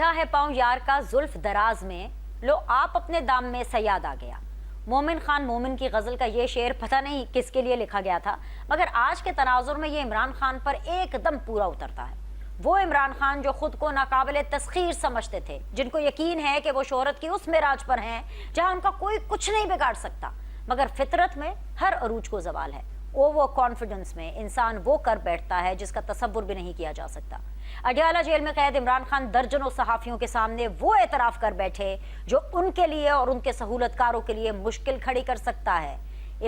الجھا ہے پاؤں یار کا زلف دراز میں، لو آپ اپنے دام میں سیاد آ گیا۔ مومن خان مومن کی غزل کا یہ شعر پتہ نہیں کس کے لیے لکھا گیا تھا، مگر آج کے تناظر میں یہ عمران خان پر ایک دم پورا اترتا ہے۔ وہ عمران خان جو خود کو ناقابل تسخیر سمجھتے تھے، جن کو یقین ہے کہ وہ شہرت کی اس معراج پر ہیں جہاں ان کا کوئی کچھ نہیں بگاڑ سکتا، مگر فطرت میں ہر عروج کو زوال ہے۔ اوور کانفیڈنس میں انسان وہ کر بیٹھتا ہے جس کا تصور بھی نہیں کیا جا سکتا۔ اڈیالہ جیل میں قید عمران خان درجنوں صحافیوں کے سامنے وہ اعتراف کر بیٹھے جو ان کے لیے اور ان کے سہولت کاروں کے لیے مشکل کھڑی کر سکتا ہے۔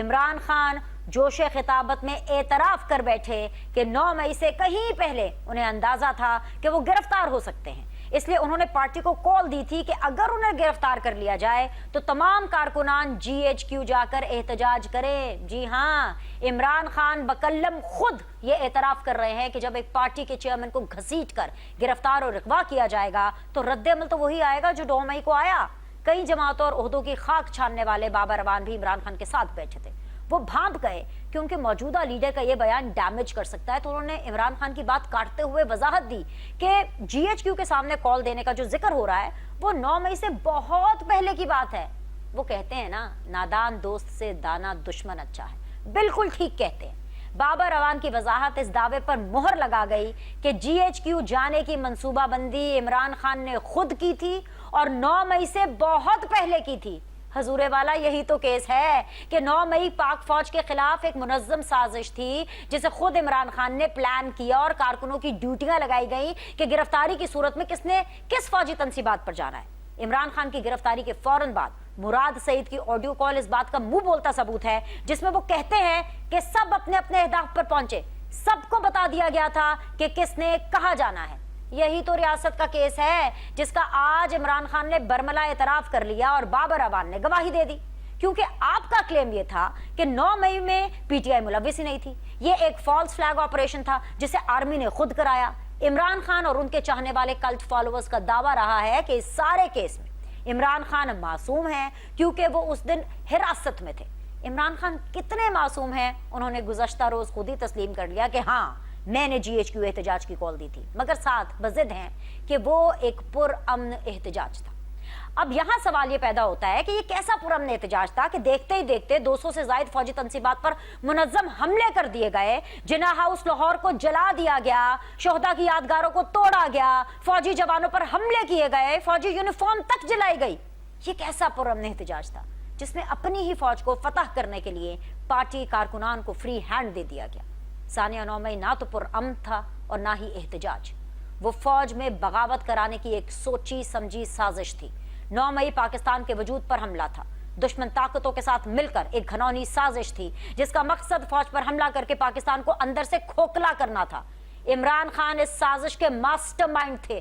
عمران خان جوش خطابت میں اعتراف کر بیٹھے کہ 9 مئی سے کہیں پہلے انہیں اندازہ تھا کہ وہ گرفتار ہو سکتے ہیں، اس لیے انہوں نے پارٹی کو کال دی تھی کہ اگر انہیں گرفتار کر لیا جائے تو تمام کارکنان GHQ جا کر احتجاج کریں۔ جی ہاں، عمران خان بکلم خود یہ اعتراف کر رہے ہیں کہ جب ایک پارٹی کے چیئرمین کو گھسیٹ کر گرفتار اور اغوا کیا جائے گا تو رد عمل تو وہی آئے گا جو 9 مئی کو آیا۔ کئی جماعتوں اور عہدوں کی خاک چھاننے والے بابر اعوان بھی عمران خان کے ساتھ بیٹھے تھے۔ وہ بھانپ گئے کہ ان کے موجودہ لیڈر کا یہ بیان ڈیمیج کر سکتا ہے، تو انہوں نے عمران خان کی بات کاٹتے ہوئے وضاحت دی کہ GHQ کے سامنے کال دینے کا جو ذکر ہو رہا ہے وہ 9 مئی سے بہت پہلے کی بات ہے۔ وہ کہتے ہیں نا، نادان دوست سے دانا دشمن اچھا ہے، بالکل ٹھیک کہتے ہیں۔ بابر اعوان کی وضاحت اس دعوے پر مہر لگا گئی کہ GHQ جانے کی منصوبہ بندی عمران خان نے خود کی تھی اور 9 مئی سے بہت پہلے کی تھی۔ حضور والا، یہی تو کیس ہے کہ 9 مئی پاک فوج کے خلاف ایک منظم سازش تھی جسے خود عمران خان نے پلان کیا اور کارکنوں کی ڈیوٹیاں لگائی گئیں کہ گرفتاری کی صورت میں کس نے کس فوجی تنصیبات پر جانا ہے۔ عمران خان کی گرفتاری کے فوراً بعد مراد سعید کی آڈیو کال اس بات کا منہ بولتا ثبوت ہے، جس میں وہ کہتے ہیں کہ سب اپنے اپنے اہداف پر پہنچے، سب کو بتا دیا گیا تھا کہ کس نے کہاں جانا ہے۔ یہی تو ریاست کا کیس ہے جس کا آج عمران خان نے برملا اعتراف کر لیا اور بابر اعوان نے گواہی دے دی، کیونکہ آپ کا کلیم یہ تھا کہ 9 مئی میں PTI ملوث ہی نہیں تھی، یہ ایک فالس فلیگ آپریشن تھا جسے آرمی نے خود کرایا۔ عمران خان اور ان کے چاہنے والے کلٹ فالوورز کا دعویٰ رہا ہے کہ اس سارے کیس میں عمران خان معصوم ہیں کیونکہ وہ اس دن حراست میں تھے۔ عمران خان کتنے معصوم ہیں، انہوں نے گزشتہ روز خود ہی تسلیم کر لیا کہ ہاں، میں نے GHQ احتجاج کی کال دی تھی، مگر ساتھ بضد ہیں کہ وہ ایک پرامن احتجاج تھا۔ اب یہاں سوال یہ پیدا ہوتا ہے کہ یہ کیسا پرامن احتجاج تھا کہ دیکھتے ہی دیکھتے 200 سے زائد فوجی تنصیبات پر منظم حملے کر دیے گئے، جناح ہاؤس لاہور کو جلا دیا گیا، شہداء کی یادگاروں کو توڑا گیا، فوجی جوانوں پر حملے کیے گئے، فوجی یونیفارم تک جلائی گئی۔ یہ کیسا پرامن احتجاج تھا جس میں اپنی ہی فوج کو فتح کرنے کے لیے پارٹی کارکنان کو فری ہینڈ دے دیا گیا۔ ثانیہ 9 مئی نہ تو پرامن تھا اور نہ ہی احتجاج، وہ فوج میں بغاوت کرانے کی ایک سوچی سمجھی سازش تھی۔ 9 مئی پاکستان کے وجود پر حملہ تھا، دشمن طاقتوں کے ساتھ مل کر ایک گھنونی سازش تھی جس کا مقصد فوج پر حملہ کر کے پاکستان کو اندر سے کھوکھلا کرنا تھا۔ عمران خان اس سازش کے ماسٹر مائنڈ تھے۔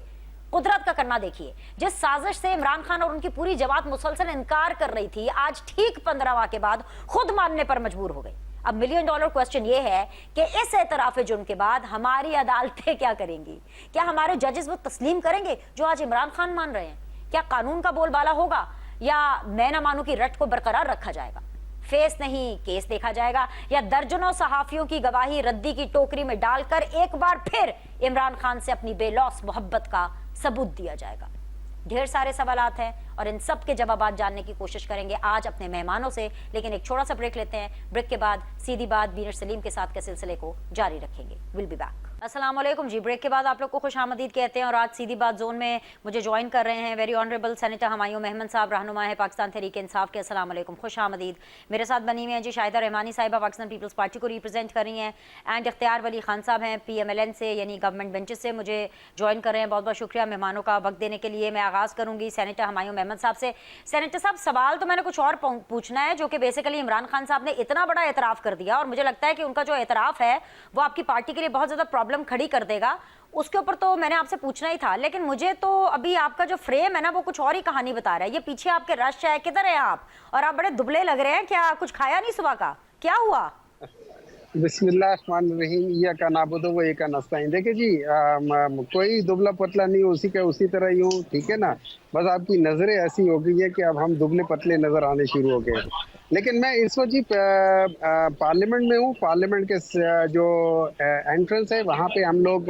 قدرت کا کرنا دیکھیے، جس سازش سے عمران خان اور ان کی پوری جماعت مسلسل انکار کر رہی تھی، آج ٹھیک 15 کے بعد خود ماننے پر مجبور ہو گئی۔ اب $1 ملین کوسچن یہ ہے کہ اس اعتراف جرم کے بعد ہماری عدالتیں کیا کریں گی؟ کیا ہمارے ججز وہ تسلیم کریں گے جو آج عمران خان مان رہے ہیں؟ کیا قانون کا بول بالا ہوگا یا میں نہ مانوں کی رٹ کو برقرار رکھا جائے گا؟ فیس نہیں کیس دیکھا جائے گا یا درجنوں صحافیوں کی گواہی ردی کی ٹوکری میں ڈال کر ایک بار پھر عمران خان سے اپنی بے لوث محبت کا ثبوت دیا جائے گا؟ ڈھیر سارے سوالات ہیں اور ان سب کے جوابات جاننے کی کوشش کریں گے آج اپنے مہمانوں سے، لیکن ایک چھوٹا سا بریک لیتے ہیں۔ بریک کے بعد سیدھی بات بینر سلیم کے ساتھ کے سلسلے کو جاری رکھیں گے۔ Will be back. السلام علیکم جی، بریک کے بعد آپ لوگ کو خوش آمدید کہتے ہیں اور آج سیدھی بات زون میں مجھے جوائن کر رہے ہیں ویری آنریبل سینیٹر ہمایوں محمد صاحب، رہنما ہے پاکستان تحریک انصاف کے۔ السلام علیکم، خوش آمدید۔ میرے ساتھ بنی ہوئی ہیں جی شاہدہ رحمانی صاحبہ، پاکستان پیپلز پارٹی کو ریپرزینٹ کر رہی ہیں، اینڈ اختیار ولی خان صاحب ہیں PMLN سے، یعنی گورنمنٹ بینچز سے مجھے جوائن کر رہے ہیں۔ بہت بہت شکریہ مہمانوں کا وقت دینے کے لیے۔ میں آغاز کروں گی سینیٹر ہمایوں محمد صاحب سے۔ سینیٹر صاحب، سوال تو میں نے کچھ اور پوچھنا ہے جو کہ بیسیکلی عمران خان صاحب نے اتنا بڑا اعتراف کر دیا اور مجھے لگتا ہے کہ ان کا جو اعتراف ہے وہ آپ کی پارٹی کے لیے بہت زیادہ پرابلم کھڑی کر دے گا، اس کے اوپر تو میں نے آپ سے پوچھنا ہی تھا، لیکن مجھے تو ابھی آپ کا جو فریم ہے نا وہ کچھ اور ہی کہانی بتا رہا ہے۔ یہ پیچھے آپ کے رش ہے، کدھر ہیں آپ؟ اور آپ بڑے دبلے لگ رہے ہیں، کیا کچھ کھایا نہیں صبح کا؟ کیا ہوا؟ بسم اللہ الرحمن الرحیم، ایاک نعبد و ایاک نستعین۔ دیکھیں جی، کوئی دبلا پتلا نہیں، اسی کا اسی طرح ہی ہوں، ٹھیک ہے نا؟ بس آپ کی نظریں ایسی ہو گئی ہے کہ اب ہم دبلے پتلے نظر آنے شروع ہو گئے۔ لیکن میں اس وقت جی پارلیمنٹ میں ہوں، پارلیمنٹ کے جو انٹرنس ہے وہاں پہ ہم لوگ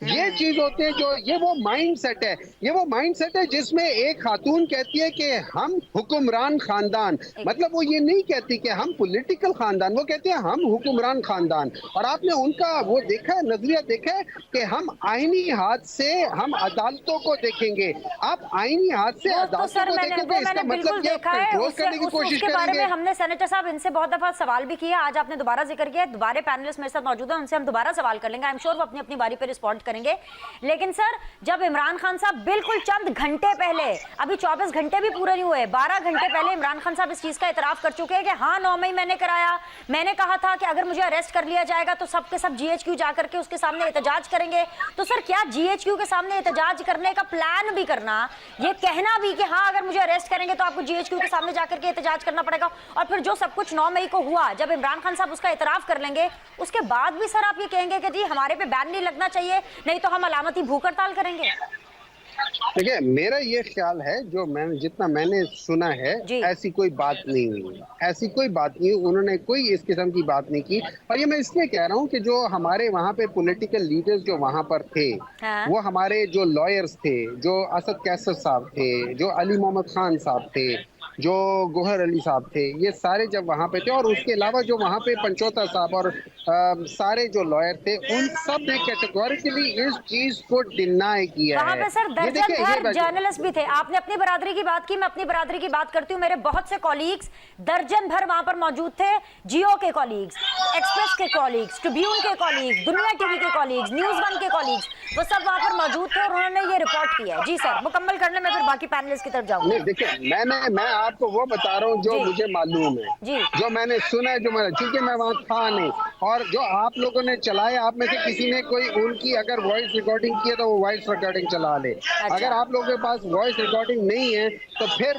یہ چیز ہوتے ہیں جو یہ وہ مائنڈ سیٹ ہے، یہ وہ مائنڈ سیٹ ہے جس میں ایک خاتون کہتی ہے کہ ہم حکمران خاندان، مطلب وہ یہ نہیں کہتی کہ ہم پولیٹیکل خاندان، وہ کہتے ہیں ہم حکمران خاندان. اور آپ نے ان کا وہ دیکھا ہے، نظریہ دیکھا ہے کہ ہم آئینی ہاتھ سے ہم عدالتوں کو دیکھیں گے. آپ آئینی ہاتھ سے وہ تو عدالتوں سر کو میں نے دیکھیں گے، اس کا بالکل مطلب کہ آپ دیکھا ہے. کنٹرول کرنے کی اس کوشش کے کریں بارے گے. میں ہم نے سینیٹر صاحب ان سے بہت دفعہ سوال بھی کیا. آج آپ نے دوبارہ ذکر کیا ہے. دوبارہ پینلسٹ میرے ساتھ موجود ہیں، ان سے ہم دوبارہ سوال کر لیں گے. آئی ایم شیور وہ اپنی اپنی باری پہ رسپونڈ کریں گے. لیکن سر جب عمران خان صاحب بالکل چند گھنٹے پہلے، ابھی 24 گھنٹے بھی پورے نہیں ہوئے، 12 گھنٹے پہلے عمران خان صاحب اس چیز کا اعتراف کر چکے ہیں کہ ہاں 9 مئی میں نے کرایا، میں نے کہا تھا کہ اگر مجھے اریسٹ کر لیا جائے گا تو سب کے سب جی ایچ کیو جا کر کے اس کے سامنے احتجاج کریں گے. تو سر کیا جی ایچ کیو کے سامنے احتجاج کرنے کا پلان بھی کرنا، یہ کہنا بھی کہ ہاں اگر مجھے اریسٹ کریں گے تو آپ کو جی ایچ کیو کے سامنے جا کر کے احتجاج کرنا پڑے گا، اور پھر جو سب کچھ 9 مئی کو ہوا، جب عمران خان صاحب اس کا اعتراف کر لیں گے اس کے بعد بھی سر آپ یہ کہیں گے کہ جی ہمارے پہ بین نہیں لگنا چاہیے نہیں تو ہم علامتی بھوک ہڑتال کریں گے؟ دیکھیں میرا یہ خیال ہے، جو جتنا میں نے سنا ہے، جی ایسی کوئی بات نہیں ہوئی، ایسی کوئی بات نہیں، انہوں نے کوئی اس قسم کی بات نہیں کی. اور یہ میں اس لیے کہہ رہا ہوں کہ جو ہمارے وہاں پہ پولیٹیکل لیڈرز جو وہاں پر تھے، ہاں وہ ہمارے جو لائرز تھے، جو اسد کیسر صاحب تھے، جو علی محمد خان صاحب تھے، جو گوہر علی صاحب تھے، یہ سارے جب وہاں پہ تھے، اور اس کے علاوہ جو وہاں پہ پنچوتا صاحب اور سارے جو لائر تھے، ان سب نے کیٹیگوریکلی اس چیز کو ڈینائی کیا وہاں ہے. پہ سر یہ درجن دیکھیں بھر یہ جرنلسٹ بھی تھے. آپ نے اپنی برادری کی بات کی، میں اپنی برادری کی بات کرتی ہوں. میرے بہت سے کولیگز درجن بھر وہاں پر موجود تھے. جیو کے کولیگز، ایکسپریس کے کولیگز، ٹریبیون کے کولیگز، دنیا ٹی وی کے کولیگز، نیوز ون کے کولیگز، وہ سب وہاں پر موجود تھے اور انہوں نے یہ رپورٹ کیا ہے. جی سر مکمل کرنے میں پھر باقی پینلسٹ کی طرف جاؤں گی. نہیں دیکھیں، میں آپ کو وہ بتا رہا ہوں جو جی مجھے معلوم ہے، جی جو میں نے سنا ہے، چونکہ میں وہاں تھا نہیں. اور جو آپ لوگوں نے چلایا، آپ میں سے کسی نے کوئی ان کی اگر وائس ریکارڈنگ کی ہے تو وہ وائس ریکارڈنگ چلا لے. اگر اچھا آپ لوگوں کے پاس وائس ریکارڈنگ نہیں ہے تو پھر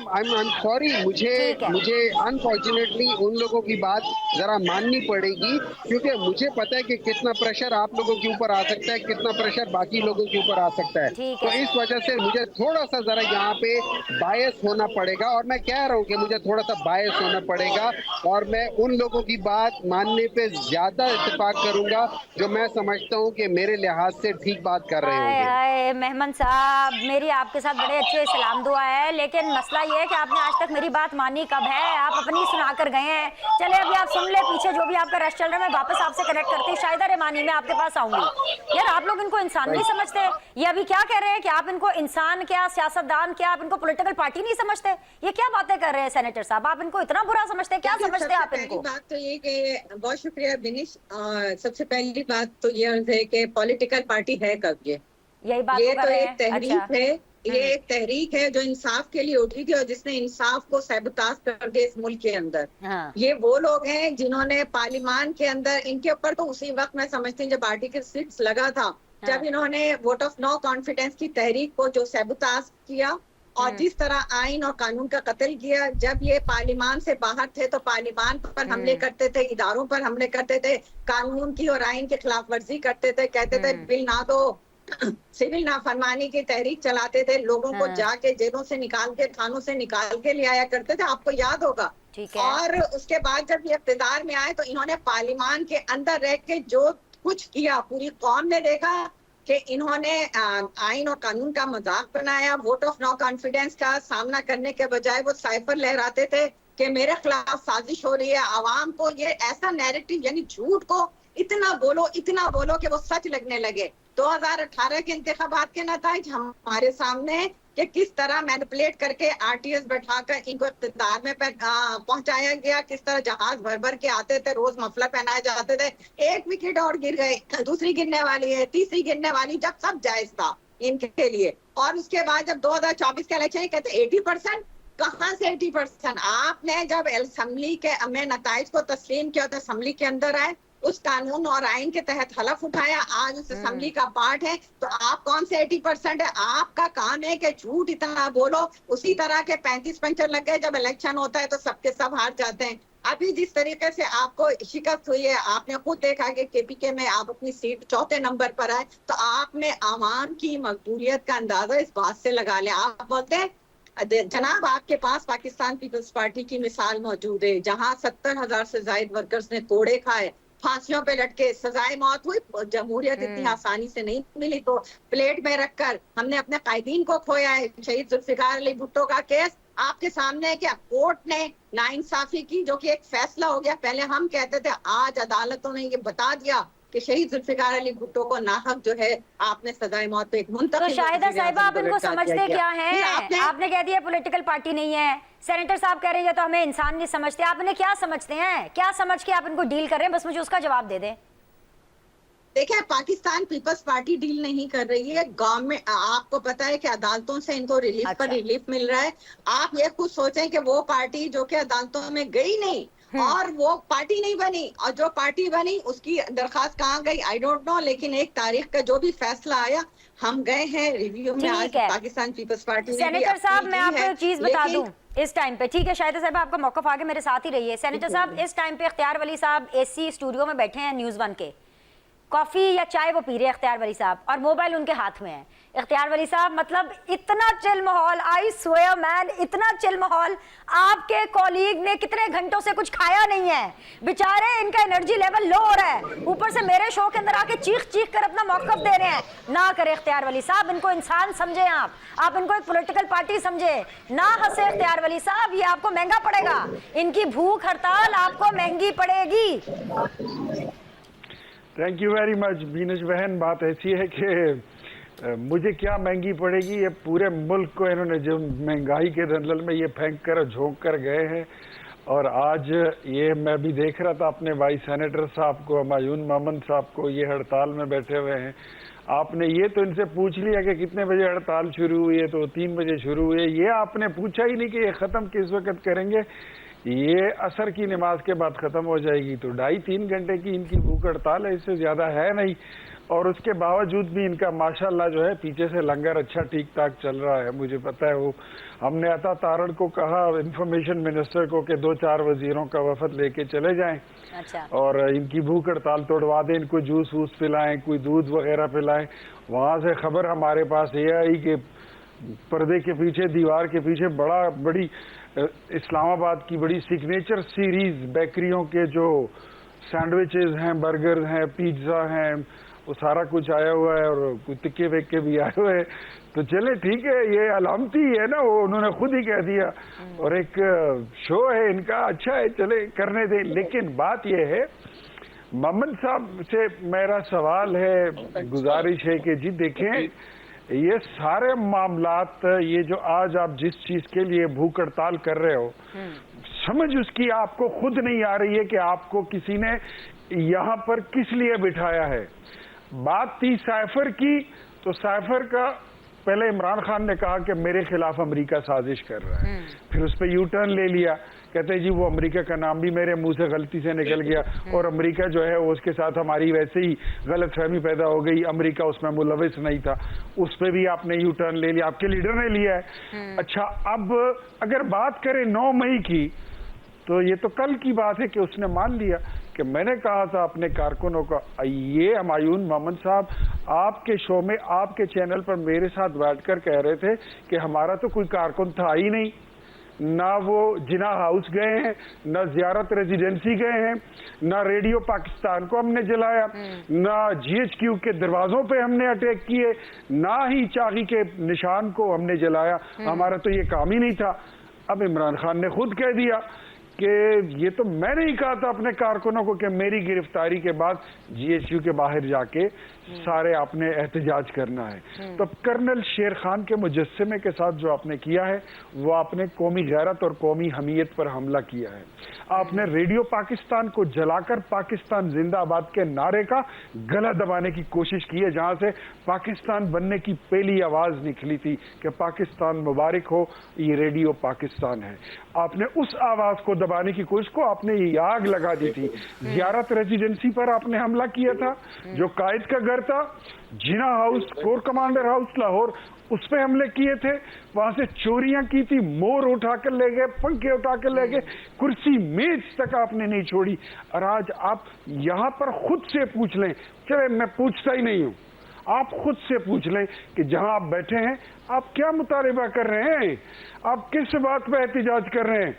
سوری، ٹھیک ہے. مجھے انفارچونیٹلی ان لوگوں کی بات ذرا ماننی پڑے گی، کیونکہ مجھے پتا ہے کہ کتنا پریشر آپ لوگوں کے اوپر آ سکتا ہے، کتنا پریشر باقی لوگوں کے اوپر آ سکتا ہے. ٹھیک تو ہے اس سر. وجہ سے مجھے تھوڑا سا ذرا یہاں پہ باعث ہونا پڑے گا، اور میں کہہ رہا ہوں کہ مجھے تھوڑا سا باعث ہونا پڑے گا، اور میں ان لوگوں کی بات ماننے پہ زیادہ اتفاق کروں گا جو میں سمجھتا ہوں کہ میرے لحاظ سے ٹھیک بات کر رہے ہوں ہائے گے. ہائے مہمن صاحب، میری آپ کے ساتھ بڑے اچھے سلام دعا ہے، لیکن مسئلہ یہ ہے کہ آپ نے آج تک میری بات مانی کب ہے؟ آپ اپنی سنا کر گئے ہیں. چلے ابھی آپ سن لے پیچھے جو بھی آپ کا رش چل رہا ہے. میں واپس آپ سے کنیکٹ کرتی شاہدہ رحمانی میں آپ کے پاس آؤں گی. یار آپ لوگ ان کو انسان نہیں سمجھتے. یہ ابھی کیا کہہ رہے ہیں کہ آپ ان کو انسان کیا، سیاستدان کیا، آپ ان کو پولیٹیکل پارٹی نہیں سمجھتے؟ یہ کیا باتیں کر رہے ہیں سینیٹر صاحب؟ آپ ان کو اتنا برا سمجھتے ہیں؟ کیا سمجھتے ہیں آپ ان کو؟ بات تو یہ کہ بہت شکریہ بنش. سب سے پہلی بات تو یہ ہے کہ پولیٹیکل پارٹی ہے کب؟ یہی بات یہ کر تو رہے ایک ہیں. اچھا تحریک ہے، یہ ایک تحریک ہے جو انصاف کے لیے اٹھی تھی اور جس نے انصاف کو سیبوتاژ کر دیا اس ملک کے اندر. ہاں یہ وہ لوگ ہیں جنہوں نے پارلیمان کے اندر، ان کے اوپر تو اسی وقت میں سمجھتی ہوں جب آرٹیکل 6 لگا تھا، جب انہوں نے ووٹ آف نو کانفیڈنس کی تحریک کو جو سیبوتاژ کیا اور جس طرح آئین اور قانون کا قتل کیا. جب یہ پارلیمان سے باہر تھے تو پارلیمان پر حملے کرتے تھے، اداروں پر حملے کرتے تھے، قانون کی اور آئین کی خلاف ورزی کرتے تھے، کہتے تھے بل نہ دو، سول نافرمانی کی تحریک چلاتے تھے، لوگوں کو جا کے جیلوں سے نکال کے، تھانوں سے نکال کے لے آیا کرتے تھے. آپ کو یاد ہوگا. ٹھیک ہے. اور اس کے بعد جب یہ اقتدار میں آئے تو انہوں نے پارلیمان کے اندر رہ کے جو کچھ کیا، پوری قوم نے دیکھا کہ انہوں نے آئین اور قانون کا مذاق بنایا. ووٹ آف نو کانفیڈنس کا سامنا کرنے کے بجائے وہ سائفر لہراتے تھے کہ میرے خلاف سازش ہو رہی ہے. عوام کو یہ ایسا نیریٹو، یعنی جھوٹ کو اتنا بولو کہ وہ سچ لگنے لگے. 2018 کے انتخابات کے نتائج ہمارے سامنے ہیں کہ کس طرح مینپولیٹ کر کے آر ٹی ایس بٹھا کر ان کو اقتدار میں پہنچایا گیا، کس طرح جہاز بھر بھر کے آتے تھے، روز مفلر پہنائے جاتے تھے. ایک وکٹ اور گر گئے، دوسری گرنے والی ہے، تیسری گرنے والی، جب سب جائز تھا ان کے لیے. اور اس کے بعد جب 2024 کے الیکشن کہتے 80%، کہاں سے 80%؟ آپ نے جب اسمبلی کے میں نتائج کو تسلیم کیا تو اسمبلی کے اندر آئے، اس قانون اور آئین کے تحت حلف اٹھایا، آج اس اسمبلی کا پارٹ ہے، تو آپ کون سے 80% ہے؟ آپ کا کام ہے کہ جھوٹ اتنا بولو. اسی طرح کے 35 پنچر لگ گئے، جب الیکشن ہوتا ہے تو سب کے سب ہار جاتے ہیں. ابھی جس طریقے سے آپ کو شکست ہوئی ہے، آپ نے خود دیکھا کہ کے پی کے میں آپ اپنی سیٹ 4 نمبر پر آئے، تو آپ نے عوام کی مقبولیت کا اندازہ اس بات سے لگا لیا. آپ بولتے ہیں جناب آپ کے پاس پاکستان پیپلز پارٹی کی مثال موجود ہے جہاں 70,000 سے زائد ورکرز نے کوڑے کھائے، پھانسیوں پہ لٹکے سزائے موت ہوئی. جمہوریت اتنی آسانی سے نہیں ملی, تو پلیٹ میں رکھ کر ہم نے اپنے قائدین کو کھویا ہے. شہید ذوالفقار علی بھٹو کا کیس آپ کے سامنے ہے, کیا کورٹ نے ناانصافی کی, جو کہ ایک فیصلہ ہو گیا. پہلے ہم کہتے تھے, آج عدالتوں نے یہ بتا دیا کہ شہید ذوالفقار علی بھٹو کو ناحق جو ہے آپ نے سزائے موت پہ ایک منتخب. تو شاہدہ صاحبہ آپ ان کو سمجھتے کیا ہیں؟ آپ نے کہہ دیا پولیٹیکل پارٹی نہیں ہے, سینیٹر صاحب کہہ رہے ہیں تو ہمیں انسان نہیں سمجھتے. آپ انہیں کیا سمجھتے ہیں؟ کیا سمجھ کے آپ ان کو ڈیل کر رہے ہیں؟ بس مجھے اس کا جواب دے دیں. دیکھیں, پاکستان پیپلز پارٹی ڈیل نہیں کر رہی ہے. گورنمنٹ, آپ کو پتا ہے کہ عدالتوں سے ان کو ریلیف پر ریلیف مل رہا ہے. آپ یہ خود سوچیں کہ وہ پارٹی جو کہ عدالتوں میں گئی نہیں اور وہ پارٹی نہیں بنی, اور جو پارٹی بنی اس کی درخواست کہاں گئی آئی ڈونٹ نو, لیکن ایک تاریخ کا جو بھی فیصلہ آیا ہم گئے ہیں ریویو میں. آج پاکستان پیپلز پارٹی نے سینیٹر صاحب میں آپ کو ایک چیز بتا دوں اس ٹائم پہ, ٹھیک ہے شاہدہ صاحب آپ کا موقف آگے میرے ساتھ ہی رہیے. سینیٹر صاحب اس ٹائم پہ اختیار ولی صاحب اے سی اسٹوڈیو میں بیٹھے ہیں نیوز 1 کے, کافی یا چائے وہ پی رہے ہیں اختیار ولی صاحب, اور موبائل ان کے ہاتھ میں ہے. اختیار ولی صاحب مطلب اتنا چل ماحول, آئی سوئر مین, اتنا چل ماحول. آپ کے کولیگ نے کتنے گھنٹوں سے کچھ کھایا نہیں ہے, بیچارے ان کا انرجی لیول لو ہو رہا ہے, اوپر سے میرے شو کے اندر آ کے چیخ چیخ کر اپنا موقف دے رہے ہیں. نہ کرے اختیار ولی صاحب, ان کو انسان سمجھے, آپ ان کو ایک پولیٹیکل پارٹی سمجھے. نہ ہنسے اختیار ولی صاحب, یہ آپ کو مہنگا پڑے گا. ان کی بھوک ہڑتال آپ کو مہنگی پڑے گی. Thank you very much Binish بہن. بات ایسی ہے کہ مجھے کیا مہنگی پڑے گی, یہ پورے ملک کو انہوں نے جو مہنگائی کے دلدل میں یہ پھینک کر جھونک کر گئے ہیں. اور آج یہ میں بھی دیکھ رہا تھا اپنے بھائی سینیٹر صاحب کو, ہمایون مومن صاحب کو, یہ ہڑتال میں بیٹھے ہوئے ہیں. آپ نے یہ تو ان سے پوچھ لیا کہ کتنے بجے ہڑتال شروع ہوئی ہے, تو 3 بجے شروع ہوئی ہے. یہ آپ نے پوچھا ہی نہیں کہ یہ ختم کس وقت کریں گے. یہ عصر کی نماز کے بعد ختم ہو جائے گی. تو 2.5-3 گھنٹے کی ان کی بھوک ہڑتال ہے, اس سے زیادہ ہے نہیں. اور اس کے باوجود بھی ان کا ماشاءاللہ جو ہے پیچھے سے لنگر اچھا ٹھیک ٹھاک چل رہا ہے. مجھے پتا ہے, وہ ہم نے عطا تارڑ کو کہا, انفارمیشن منسٹر کو, کہ 2-4 وزیروں کا وفد لے کے چلے جائیں اور ان کی بھوک ہڑتال توڑوا دیں, ان کو جوس ووس پلائیں, کوئی دودھ وغیرہ پلائیں. وہاں سے خبر ہمارے پاس یہ آئی کہ پردے کے پیچھے, دیوار کے پیچھے بڑی اسلام آباد کی بڑی سگنیچر سیریز بیکریوں کے جو سینڈوچز ہیں, برگر ہیں, پیزا ہیں, وہ سارا کچھ آیا ہوا ہے, اور کوئی تکے وکے بھی آئے ہوئے ہیں. تو چلے ٹھیک ہے, یہ علامتی ہے نا, وہ انہوں نے خود ہی کہہ دیا, اور ایک شو ہے ان کا, اچھا ہے, چلے کرنے دیں. لیکن بات یہ ہے, مومن صاحب سے میرا سوال ہے, گزارش ہے کہ جی دیکھیں, یہ سارے معاملات, یہ جو آج آپ جس چیز کے لیے بھوک ہڑتال کر رہے ہو, سمجھ اس کی آپ کو خود نہیں آ رہی ہے کہ آپ کو کسی نے یہاں پر کس لیے بٹھایا ہے. بات تھی سائفر کی, تو سائفر کا پہلے عمران خان نے کہا کہ میرے خلاف امریکہ سازش کر رہا ہے, پھر اس پہ یو ٹرن لے لیا, کہتے جی وہ امریکہ کا نام بھی میرے منہ سے غلطی سے نکل گیا, اور امریکہ جو ہے اس کے ساتھ ہماری ویسے ہی غلط فہمی پیدا ہو گئی, امریکہ اس میں ملوث نہیں تھا. اس پہ بھی آپ نے یو ٹرن لے لیا, آپ کے لیڈر نے لیا ہے. اچھا, اب اگر بات کریں 9 مئی کی, تو یہ تو کل کی بات ہے کہ اس نے مان لیا کہ میں نے کہا تھا اپنے کارکنوں کا. یہ ہمایون مومن صاحب آپ کے شو میں, آپ کے چینل پر میرے ساتھ بیٹھ کر کہہ رہے تھے کہ ہمارا تو کوئی کارکن تھا ہی نہیں, نہ وہ جناح ہاؤس گئے ہیں, نہ زیارت ریزیڈنسی گئے ہیں, نہ ریڈیو پاکستان کو ہم نے جلایا, نہ GHQ کے دروازوں پہ ہم نے اٹیک کیے, نہ ہی چاغی کے نشان کو ہم نے جلایا. ہمارا تو یہ کام ہی نہیں تھا. اب عمران خان نے خود کہہ دیا کہ یہ تو میں نے ہی کہا تھا اپنے کارکنوں کو کہ میری گرفتاری کے بعد GHQ کے باہر جا کے سارے آپ نے احتجاج کرنا ہے. تو کرنل شیر خان کے مجسمے کے ساتھ جو آپ نے کیا ہے, وہ آپ نے قومی غیرت اور قومی حمیت پر حملہ کیا ہے. آپ نے ریڈیو پاکستان کو جلا کر پاکستان زندہ آباد کے نعرے کا گلا دبانے کی کوشش کی ہے, جہاں سے پاکستان بننے کی پہلی آواز نکلی تھی کہ پاکستان مبارک ہو, یہ ریڈیو پاکستان ہے. آپ نے اس آواز کو دبانے کی کوشش کو آپ نے یہ آگ لگا دی تھی. زیارت ریزیڈنسی پر آپ نے حملہ کیا تھا, جو قائد کا گھر تھا, Jinnah house, corps commander house Lahore, اس پہ حملے کیے تھے. وہاں سے چوریاں کی تھی, مور اٹھا کر لے گئے, پنکھے اٹھا کر لے گئے, کرسی میز تک آپ نے نہیں چھوڑی. اور آج آپ یہاں پر خود سے پوچھ لیں, چلے میں پوچھتا ہی نہیں ہوں, آپ خود سے پوچھ لیں کہ جہاں آپ بیٹھے ہیں آپ کیا مطالبہ کر رہے ہیں, آپ کس بات پہ احتجاج کر رہے ہیں.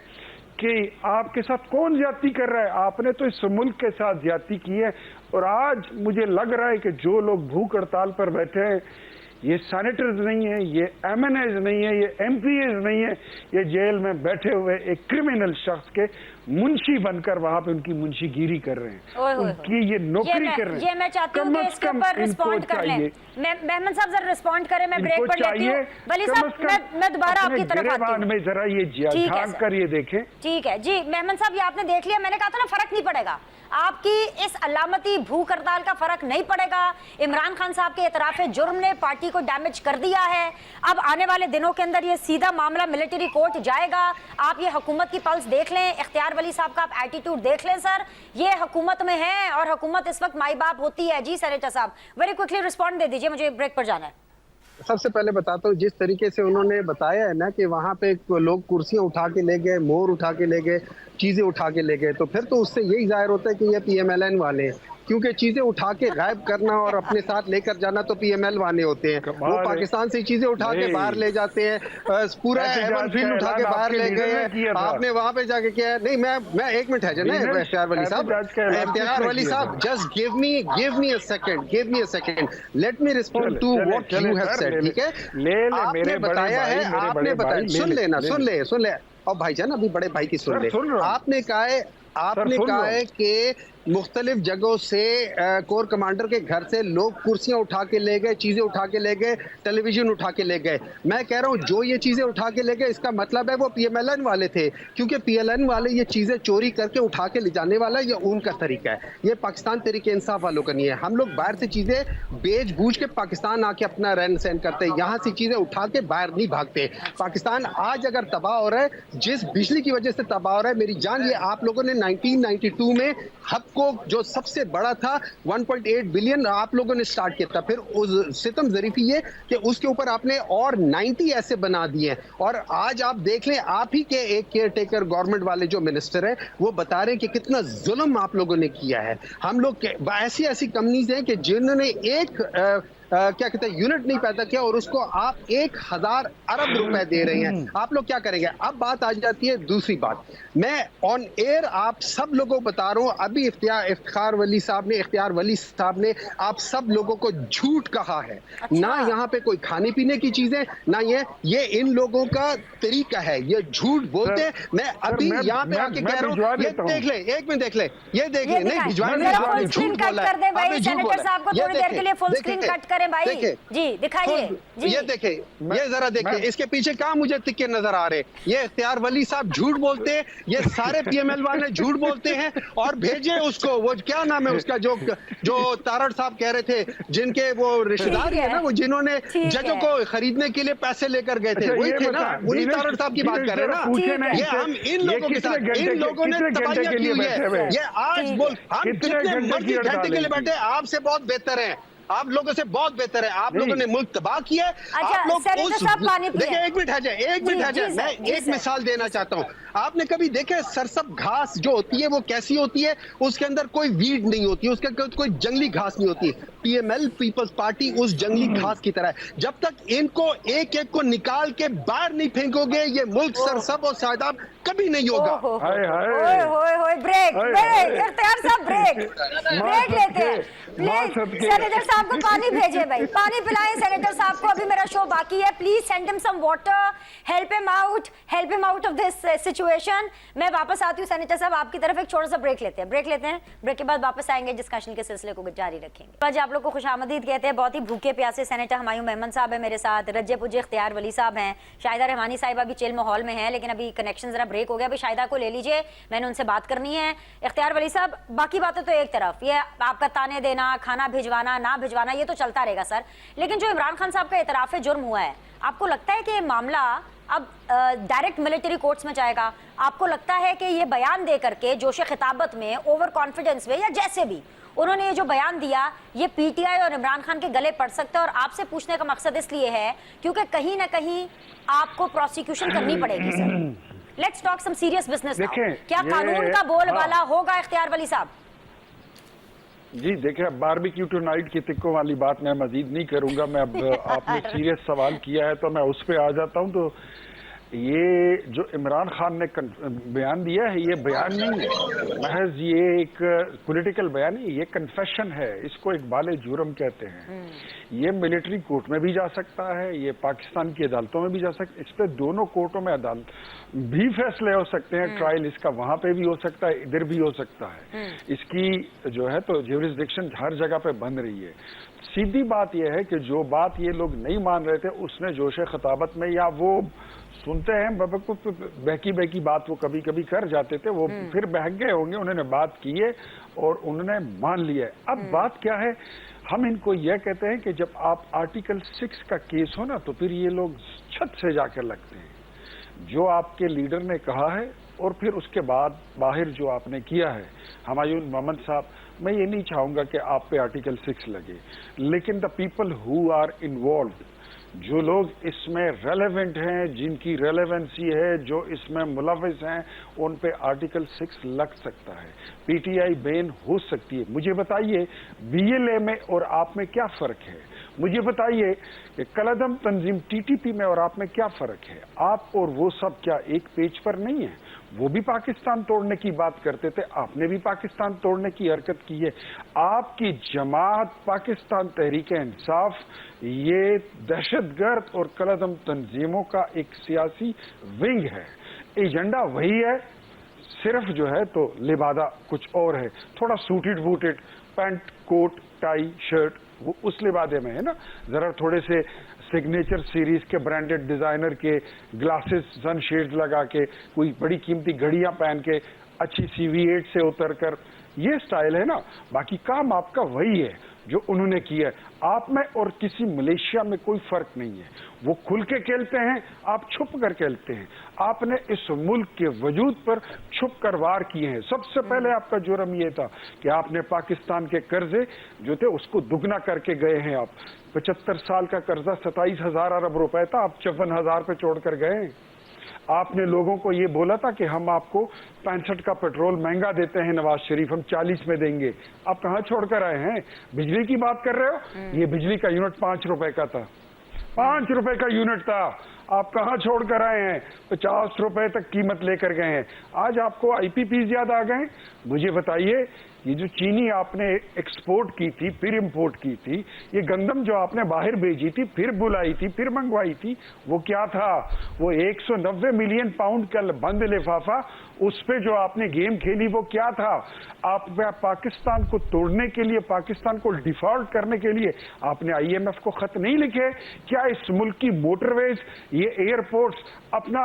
کہ آپ کے ساتھ کون زیادتی کر رہا ہے؟ آپ نے تو اس ملک کے ساتھ زیادتی کی ہے، اور آج مجھے لگ رہا ہے کہ جو لوگ بھوک ہڑتال پر بیٹھے ہیں یہ سینیٹرز نہیں ہیں، یہ ایم این ایز نہیں ہیں، یہ ایم پی ایز نہیں ہیں، یہ جیل میں بیٹھے ہوئے ایک کرمنل شخص کے منشی بن کر وہاں پہ ان کی منشی گیری کر رہے ہیں، ان کی یہ نوکری کر رہے ہیں۔ یہ میں چاہتی ہوں کہ اس کے اوپر رسپونڈ کر لیں، محمد صاحب ذرا رسپونڈ کریں، میں بریک پر لیتی ہوں۔ ولی صاحب میں دوبارہ آپ کی طرف آتی ہوں، میں ذرا یہ جھانک کر یہ دیکھیں۔ ٹھیک ہے جی محمد صاحب، یہ آپ نے دیکھ لیا، میں نے کہا تھا نا فرق نہیں پڑے گا، آپ کی اس علامتی بھوک ہڑتال کا فرق نہیں پڑے گا۔ عمران خان صاحب کے اعتراف جرم نے پارٹی کو ڈیمیج کر دیا ہے، اب آنے والے دنوں کے اندر یہ سیدھا معاملہ ملٹری کورٹ جائے گا۔ آپ یہ حکومت کی پلس دیکھ لیں، اختیار ولی صاحب کا آپ ایٹیٹیوڈ دیکھ لیں سر، یہ حکومت میں ہے اور حکومت اس وقت مائی باپ ہوتی ہے۔ جی سینیٹر صاحب ویری کوئکلی رسپونڈ دے دیجیے، مجھے بریک پر جانا ہے۔ سب سے پہلے بتاتا ہوں، جس طریقے سے انہوں نے بتایا ہے نا کہ وہاں پہ لوگ کرسیاں اٹھا کے لے گئے، مور اٹھا کے لے گئے، چیزیں اٹھا کے لے گئے، تو پھر تو اس سے یہی ظاہر ہوتا ہے کہ یہ پی ایم ایل این والے ہیں، کیونکہ چیزیں اٹھا کے غائب کرنا اور اپنے ساتھ لے کر جانا تو پی ایم ایل والے ہوتے ہیں۔ وہ پاکستان سے چیزیں اٹھا کے باہر لے جاتے ہیں، پورا ایون فیلڈ اٹھا کے باہر لے گئے ہیں، آپ نے وہاں پہ جا کے کیا ہے؟ نہیں میں ایک منٹ ہے نا اختیار ولی صاحب، اختیار ولی صاحب just give me a second let me respond to what you have said, ٹھیک ہے؟ آپ نے بتایا ہے، آپ نے بتایا، سن لے اور بھائی جان ابھی بڑے بھائی کی سن لے، آپ نے کہا ہے کہ مختلف جگہوں سے کور کمانڈر کے گھر سے لوگ کرسیاں اٹھا کے لے گئے، چیزیں اٹھا کے لے گئے، ٹیلی ویژن اٹھا کے لے گئے۔ میں کہہ رہا ہوں جو یہ چیزیں اٹھا کے لے گئے اس کا مطلب ہے وہ پی ایم ایل این والے تھے، کیونکہ پی ایل این والے یہ چیزیں چوری کر کے اٹھا کے لے جانے والا یہ ان کا طریقہ ہے، یہ پاکستان تحریک انصاف والوں کا نہیں ہے۔ ہم لوگ باہر سے چیزیں بیچ بوجھ کے پاکستان آ کے اپنا رہن سہن کرتے ہیں، یہاں سے چیزیں اٹھا کے باہر نہیں بھاگتے۔ پاکستان آج اگر تباہ ہو رہا ہے، جس بجلی کی وجہ سے تباہ ہو رہا ہے، میری جان یہ آپ لوگوں نے 1992 میں ہب کو جو سب سے بڑا تھا 1.8 بلین آپ لوگوں نے سٹارٹ کیا تھا، پھر ستم ظریفی یہ کہ اس کے اوپر آپ نے اور 90 ایسے بنا دیے، اور آج آپ دیکھ لیں آپ ہی کے ایک کیئر ٹیکر گورنمنٹ والے جو منسٹر ہیں وہ بتا رہے ہیں کہ کتنا ظلم آپ لوگوں نے کیا ہے۔ ہم لوگ ایسی کمپنیز ہیں کہ جنہوں نے ایک کیا کہتے ہیں یونٹ نہیں پیدا کیا اور اس کو آپ 1000 ارب روپے دے رہے ہیں، آپ لوگ کیا کریں گے؟ اب بات آ جاتی ہے دوسری بات، میں آن ایئر آپ سب لوگوں کو بتا رہا ہوں، ابھی اختیار ولی صاحب نے آپ سب لوگوں کو جھوٹ کہا ہے، نہ یہاں پہ کوئی کھانے پینے کی چیزیں، نہ یہ ان لوگوں کا طریقہ ہے، یہ جھوٹ بولتے ہیں۔ میں ابھی یہاں پہ آ کے کہہ رہا ہوں، یہ دیکھ لیں، ایک منٹ دیکھ لیں، یہ دیکھ لیں، نہیں بھجوانے جھوٹ بولا ہے، سینیٹر صاحب کو تھوڑی دیر کے لیے فل اسکرین کٹ کریں بھائی، جی دکھائیے، یہ دیکھیں، یہ ذرا دیکھیں اس کے پیچھے کہاں مجھے تکے نظر آ رہے، یہ اختیار ولی صاحب جھوٹ بولتے ہیں، یہ سارے پی ایم ایل والے جھوٹ بولتے ہیں، اور بھیجے اس کو، وہ کیا نام ہے اس کا جو تارڑ صاحب کہہ رہے تھے، جن کے وہ رشتہ دار ہیں نا، وہ جنہوں نے ججوں کو خریدنے کے لیے پیسے لے کر گئے تھے، وہی تھے نا، وہی تارڑ صاحب کی بات کر رہے ہیں نا۔ یہ ہم ان لوگوں کے ساتھ، ان لوگوں نے تباہیاں کی ہوئی ہے، یہ آج بول ہم کتنے مرضی گھنٹے کے لیے بیٹھے، آپ سے بہت بہتر ہیں، آپ لوگوں سے بہت بہتر ہے، آپ لوگوں نے ملک تباہ کیا ہے۔ آپ لوگ دیکھیں، ایک منٹ ہے جائے، میں ایک مثال دینا چاہتا ہوں، آپ نے کبھی دیکھے سرسب گھاس جو ہوتی ہے وہ کیسی ہوتی ہے؟ اس کے اندر کوئی ویڈ نہیں ہوتی، اس کے کوئی جنگلی گھاس نہیں ہوتی۔ پی ایم ایل پیپلز پارٹی اس جنگلی گھاس کی طرح ہے، جب تک ان کو ایک ایک کو نکال کے باہر نہیں پھینکو گے یہ ملک سرسب اور شاداب کبھی نہیں ہوگا۔ بریک اختیار صاحب، بریک لیتے ہیں پلیز، سینیٹر صاحب کو پانی بھیجے بھائی، پانی پلائیں سینیٹر صاحب کو، ابھی میرا شو باقی ہے، پلیز سینڈ ہم سم واٹر، ہیلپ ہم آؤٹ آف دس سچویشن۔ میں واپس آتی ہوں سینیٹر صاحب آپ کی طرف، ایک چھوٹا سا بریک لیتے ہیں، بریک کے بعد واپس آئیں گے، ڈسکشن کے سلسلے کو جاری رکھیں گے۔ آج آپ لوگ کو خوش آمدید کہتے ہیں، بہت ہی بھوکے پیاسے سینیٹر ہمایوں محمد صاحب ہیں میرے ساتھ، رجے پوجے اختیار ولی صاحب ہیں، شاہدہ رحمانی صاحبہ بھی چیل ماحول میں ہیں، لیکن ابھی کنیکشن ذرا بریک ہو گیا، ابھی شاہدہ کو لے لیجئے، میں نے ان سے بات کرنی ہے۔ اختیار ولی صاحب باقی باتیں تو ایک طرف، یہ آپ کا تانے دینا، کھانا بھجوانا نہ بھجوانا یہ تو چلتا رہے گا سر، لیکن جو عمران خان صاحب کا اعتراف جرم ہوا ہے، آپ کو لگتا ہے کہ یہ معاملہ اب ڈائریکٹ ملٹری کورٹس میں جائے گا؟ آپ کو لگتا ہے کہ یہ بیان دے کر کے جوش خطابت میں، اوور کانفیڈنس میں، یا جیسے بھی انہوں نے یہ جو بیان دیا یہ پی ٹی آئی اور عمران خان کے گلے پڑ سکتا ہے؟ اور آپ سے پوچھنے کا مقصد اس لیے ہے کیونکہ کہیں نہ کہیں آپ کو پروسیکیوشن کرنی پڑے گی sir. Let's talk some serious business now, کیا قانون کا بول بالا ہوگا اختیار ولی صاحب؟ جی دیکھیں، باربیکیو ٹو نائٹ کی تکوں والی بات میں مزید نہیں کروں گا، میں اب آپ نے سیریس سوال کیا ہے تو میں اس پہ آ جاتا ہوں۔ تو یہ جو عمران خان نے بیان دیا ہے یہ بیان نہیں ہے محض، یہ ایک پولیٹیکل بیان نہیں، یہ کنفیشن ہے، اس کو ایک بال جرم کہتے ہیں۔ یہ ملٹری کورٹ میں بھی جا سکتا ہے، یہ پاکستان کی عدالتوں میں بھی جا سکتا ہے، اس پہ دونوں کورٹوں میں عدالت بھی فیصلے ہو سکتے ہیں، ٹرائل اس کا وہاں پہ بھی ہو سکتا ہے، ادھر بھی ہو سکتا ہے۔ اس کی جو ہے تو جیورسڈکشن ہر جگہ پہ بن رہی ہے۔ سیدھی بات یہ ہے کہ جو بات یہ لوگ نہیں مان رہے تھے اس نے جوش خطابت میں، یا وہ سنتے ہیں بہکی بہکی بات وہ کبھی کبھی کر جاتے تھے، وہ پھر بہک گئے ہوں گے، انہوں نے بات کی ہے اور انہوں نے مان لیا ہے۔ اب بات کیا ہے، ہم ان کو یہ کہتے ہیں کہ جب آپ آرٹیکل 6 کا کیس ہو نا تو پھر یہ لوگ چھت سے جا کر لگتے ہیں، جو آپ کے لیڈر نے کہا ہے اور پھر اس کے بعد باہر جو آپ نے کیا ہے۔ ہمایون محمد صاحب، میں یہ نہیں چاہوں گا کہ آپ پہ آرٹیکل 6 لگے، لیکن the people who are involved, جو لوگ اس میں ریلیونٹ ہیں، جن کی ریلیونسی ہے، جو اس میں ملوث ہیں، ان پہ آرٹیکل 6 لگ سکتا ہے، پی ٹی آئی بین ہو سکتی ہے۔ مجھے بتائیے بی ایل اے میں اور آپ میں کیا فرق ہے؟ مجھے بتائیے کہ کالعدم تنظیم ٹی ٹی پی میں اور آپ میں کیا فرق ہے؟ آپ اور وہ سب کیا ایک پیج پر نہیں ہیں؟ وہ بھی پاکستان توڑنے کی بات کرتے تھے، آپ نے بھی پاکستان توڑنے کی حرکت کی ہے۔ آپ کی جماعت پاکستان تحریک انصاف یہ دہشت گرد اور کالعدم تنظیموں کا ایک سیاسی ونگ ہے، ایجنڈا وہی ہے، صرف جو ہے تو لبادہ کچھ اور ہے، تھوڑا سوٹڈ ووٹڈ پینٹ کوٹ ٹائی شرٹ وہ اس لبادے میں ہے نا، ذرا تھوڑے سے سگنیچر سیریز کے برانڈڈ ڈیزائنر کے گلاسز سن شیڈز لگا کے، کوئی بڑی قیمتی گھڑیاں پہن کے، اچھی CV8 سے اتر کر، یہ سٹائل ہے نا۔ باقی کام آپ کا وہی ہے جو انہوں نے کیا ہے۔ آپ میں اور کسی ملیشیا میں کوئی فرق نہیں ہے، وہ کھل کے کھیلتے ہیں، آپ چھپ کر کھیلتے ہیں۔ آپ نے اس ملک کے وجود پر چھپ کر وار کیے ہیں۔ سب سے پہلے آپ کا جرم یہ تھا کہ آپ نے پاکستان کے قرضے جو تھے اس کو دگنا کر کے گئے ہیں۔ آپ 75 سال کا قرضہ 27,000 ارب روپے تھا، آپ 54,000 پہ چھوڑ کر گئے ہیں۔ آپ نے لوگوں کو یہ بولا تھا کہ ہم آپ کو 65 کا پیٹرول مہنگا دیتے ہیں نواز شریف، ہم 40 میں دیں گے۔ آپ کہاں چھوڑ کر آئے ہیں؟ بجلی کی بات کر رہے ہو؟ یہ بجلی کا یونٹ 5 روپے کا تھا، 5 روپے کا یونٹ تھا، آپ کہاں چھوڑ کر آئے ہیں؟ 50 روپے تک قیمت لے کر گئے ہیں۔ آج آپ کو IPPs یاد آ گئے؟ مجھے بتائیے، یہ جو چینی آپ نے ایکسپورٹ کی تھی پھر امپورٹ کی تھی، یہ گندم جو آپ نے باہر بھیجی تھی پھر بلائی تھی پھر منگوائی تھی، وہ کیا تھا؟ وہ 190 ملین پاؤنڈ کا بند لفافہ، اس پہ جو آپ نے گیم کھیلی وہ کیا تھا؟ آپ پاکستان کو توڑنے کے لیے، پاکستان کو ڈیفالٹ کرنے کے لیے آپ نے IMF کو خط نہیں لکھے؟ کیا اس ملک کی موٹر ویز، یہ ایئرپورٹس، اپنا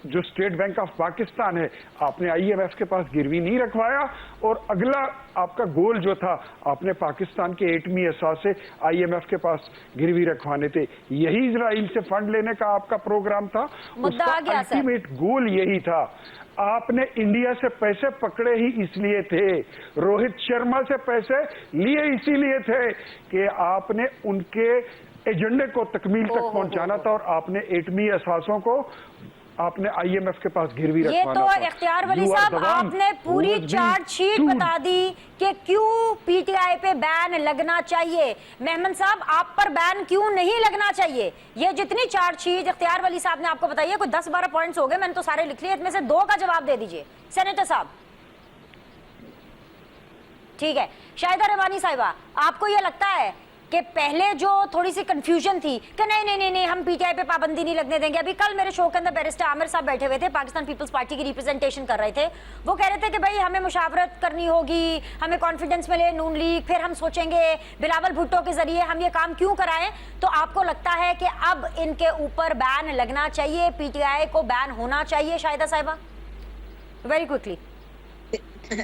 جو اسٹیٹ بینک آف پاکستان ہے، آپ نے IMF کے پاس گروی نہیں رکھوایا؟ اور اگلا آپ کا گول جو تھا، آپ نے پاکستان کے ایٹمی اثاثے IMF کے پاس گروی رکھوانے تھے، یہی اسرائیل سے فنڈ لینے کا آپ کا پروگرام تھا، اس کا الٹیمیٹ گول یہی تھا۔ آپ نے انڈیا سے پیسے پکڑے ہی اس لیے تھے، روہت شرما سے پیسے لیے اسی لیے تھے کہ آپ نے ان کے ایجنڈے کو تکمیل تک پہنچانا تھا، اور آپ نے ایٹمی اثاثوں کو آپ نے IMF کے پاس گروی رکھوانا تھا۔ یہ تو اختیار ولی صاحب آپ نے پوری چارٹ شیٹ بتا دی کہ کیوں PTI پہ بین لگنا چاہیے۔ محمد صاحب، آپ پر بین کیوں نہیں لگنا چاہیے؟ یہ جتنی چارٹ شیٹ اختیار ولی صاحب نے آپ کو بتائی ہے، کوئی 10-12 پوائنٹس ہو گئے، میں نے تو سارے لکھ لیے، اس میں سے 2 کا جواب دے دیجئے سینیٹر صاحب۔ ٹھیک ہے، شاہدہ رحمانی صاحبہ، آپ کو یہ لگتا ہے کہ پہلے جو تھوڑی سی کنفیوژن تھی کہ نہیں ہم PTI پہ پابندی نہیں لگنے دیں گے، ابھی کل میرے شو کے اندر بیرسٹر عامر صاحب بیٹھے ہوئے تھے، پاکستان پیپلز پارٹی کی ریپرزنٹیشن کر رہے تھے، وہ کہہ رہے تھے کہ بھائی ہمیں مشاورت کرنی ہوگی، ہمیں کانفیڈنس ملے نون لیگ، پھر ہم سوچیں گے بلاول بھٹو کے ذریعے ہم یہ کام کیوں کرائیں۔ تو آپ کو لگتا ہے کہ اب ان کے اوپر بین لگنا چاہیے، PTI کو بین ہونا چاہیے؟ شاہدہ صاحبہ ویری کوئکلی۔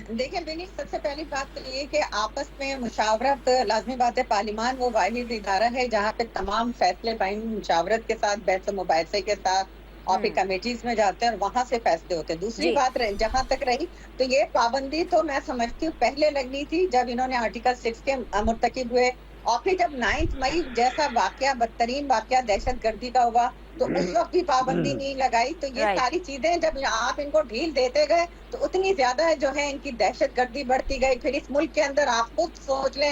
دیکھیں بینی، سب سے پہلی بات تو یہ کہ آپس میں مشاورت لازمی بات ہے۔ پارلیمان وہ واحد ادارہ ہے جہاں پہ تمام فیصلے بین مشاورت کے ساتھ، بحث و مباحثے کے ساتھ، اور پھر کمیٹیز میں جاتے ہیں اور وہاں سے فیصلے ہوتے ہیں۔ دوسری بات جہاں تک رہی تو یہ پابندی تو میں سمجھتی ہوں پہلے لگنی تھی جب انہوں نے آرٹیکل 6 کے مرتکب ہوئے، اور پھر جب 9 مئی جیسا واقعہ، بدترین واقعہ دہشت گردی کا ہوا تو اس وقت بھی پابندی نہیں لگائی۔ تو یہ ساری چیزیں جب آپ ان کو ڈھیل دیتے گئے تو اتنی زیادہ جو ہے ان کی دہشت گردی بڑھتی گئی۔ پھر اس ملک کے اندر آپ خود سوچ لیں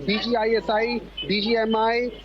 DGISI, DGMI,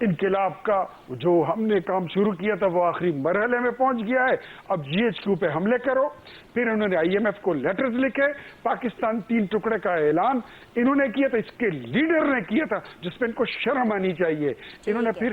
انقلاب کا جو ہم نے کام شروع کیا تھا وہ آخری مرحلے میں پہنچ گیا ہے، اب GHQ پہ حملے کرو. پھر انہوں نے IMF کو لیٹرز لکھے، پاکستان 3 ٹکڑے کا اعلان انہوں نے کیا تھا، اس کے لیڈر نے کیا تھا، جس پہ ان کو شرم آنی چاہیے. انہوں نے پھر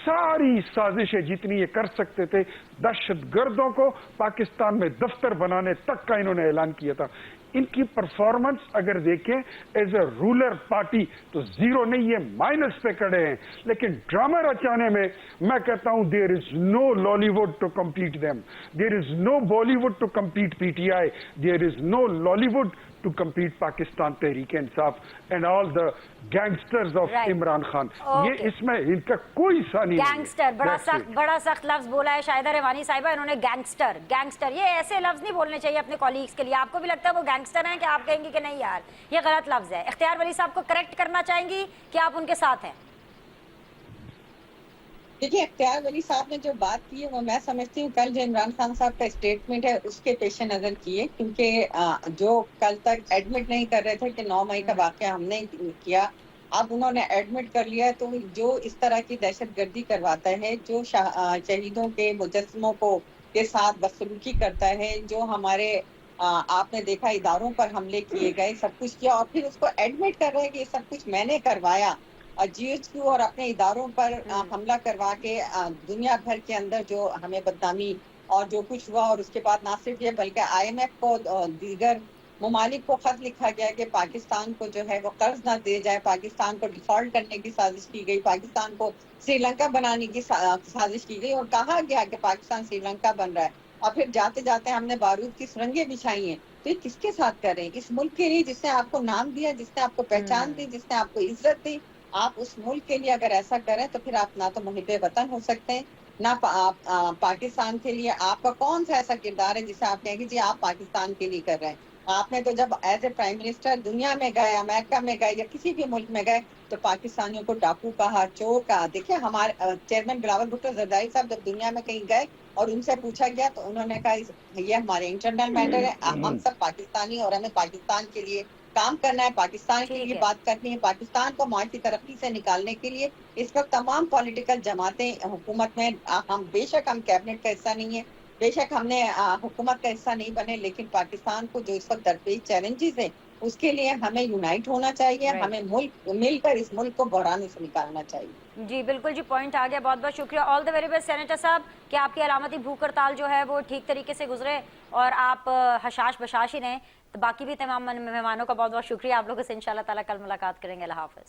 ساری سازشیں جتنی یہ کر سکتے تھے، دہشت گردوں کو پاکستان میں دفتر بنانے تک کا انہوں نے اعلان کیا تھا. ان کی پرفارمنس اگر دیکھیں ایز اے رولر پارٹی تو زیرو نہیں، یہ مائنس پہ کھڑے ہیں. لیکن ڈرامہ رچانے میں میں کہتا ہوں there is no Lollywood to compete them, there is no Bollywood to compete PTI، there is no Lollywood to compete Pakistan Tehreek Insaf and all the gangsters of Imran Khan. یہ اس میں ان کا کوئی حصہ نہیں. گینگسٹر بڑا سخت لفظ بولا ہے شاہدہ روانی صاحبہ انہوں نے. گینگسٹر یہ ایسے لفظ نہیں بولنے چاہیے اپنے کولیگز کے لیے. آپ کو بھی لگتا ہے وہ گینگسٹر ہیں کہ آپ کہیں گی کہ نہیں یار یہ غلط لفظ ہے؟ اختیار ولی صاحب کو کریکٹ کرنا چاہیں گی کہ آپ ان کے ساتھ ہیں؟ دیکھیے اختیار ولی صاحب نے جو بات کی ہے وہ میں سمجھتی ہوں کل جو عمران خان صاحب کا اسٹیٹمنٹ ہے اس کے پیش نظر کیے، کیونکہ جو کل تک ایڈمٹ نہیں کر رہے تھے کہ 9 مئی کا واقعہ ہم نے کیا، اب انہوں نے ایڈمٹ کر لیا. تو جو اس طرح کی دہشت گردی کرواتا ہے، جو شہیدوں کے مجسموں کو کے ساتھ بدسلوکی کرتا ہے، جو ہمارے آپ نے دیکھا اداروں پر حملے کیے گئے، سب کچھ کیا، اور پھر اس کو ایڈمٹ کر رہے ہیں کہ یہ سب کچھ میں نے کروایا، GHQ اور اپنے اداروں پر حملہ کروا کے دنیا بھر کے اندر جو ہمیں بدنامی اور جو کچھ ہوا، اور اس کے بعد نہ صرف یہ بلکہ IMF کو دیگر ممالک کو خط لکھا گیا کہ پاکستان کو جو ہے وہ قرض نہ دے جائے، پاکستان کو ڈیفالٹ کرنے کی سازش کی گئی، پاکستان کو سری لنکا بنانے کی سازش کی گئی، اور کہا گیا کہ پاکستان سری لنکا بن رہا ہے. اور پھر جاتے جاتے ہم نے بارود کی سرنگیں بچھائی ہیں. تو یہ کس کے ساتھ کر رہے ہیں؟ اس ملک کے لیے جس نے آپ کو نام دیا، جس نے آپ کو پہچان دی، جس نے آپ کو عزت دی. آپ اس ملک کے لیے اگر ایسا کریں تو پھر آپ نہ تو محب وطن ہو سکتے ہیں، نہ پاکستان کے لیے آپ کا کون سا ایسا کردار ہے جسے آپ کہیں گے جی آپ پاکستان کے لیے کر رہے ہیں. آپ نے تو جب ایز اے پرائم منسٹر دنیا میں گئے، امریکہ میں گئے یا کسی بھی ملک میں گئے تو پاکستانیوں کو ڈاکو کہا، چور کہا. دیکھیں ہمارے چیئرمین بلاول بھٹو زرداری صاحب جب دنیا میں کہیں گئے اور ان سے پوچھا گیا تو انہوں نے کہا یہ ہمارے انٹرنل میٹر ہے، ہم سب پاکستانی اور ہمیں پاکستان کے لیے کام کرنا ہے، پاکستان کے لیے بات کرنی ہے، پاکستان کو معاشی ترقی سے نکالنے کے لیے. اس وقت تمام پولیٹیکل جماعتیں حکومت میں، ہم بے شک ہم کیبنٹ کا حصہ نہیں ہے، بے شک ہم نے حکومت کا حصہ نہیں بنے، لیکن پاکستان کو جو اس وقت درپیش چیلنجز ہیں اس کے لیے ہمیں یونائٹ ہونا چاہیے، ہمیں مل کر اس ملک کو بحران سے نکالنا چاہیے. جی بالکل جی، پوائنٹ آ گیا. بہت بہت شکریہ. آل دا ویری بیسٹ سینیٹر صاحب کہ آپ کی علامتی بھوک ہڑتال جو ہے وہ ٹھیک طریقے سے گزرے اور آپ حشاش بشاش ہی رہیں. تو باقی بھی تمام مہمانوں کا بہت بہت شکریہ. آپ لوگوں سے انشاءاللہ تعالیٰ کل ملاقات کریں گے. اللہ حافظ.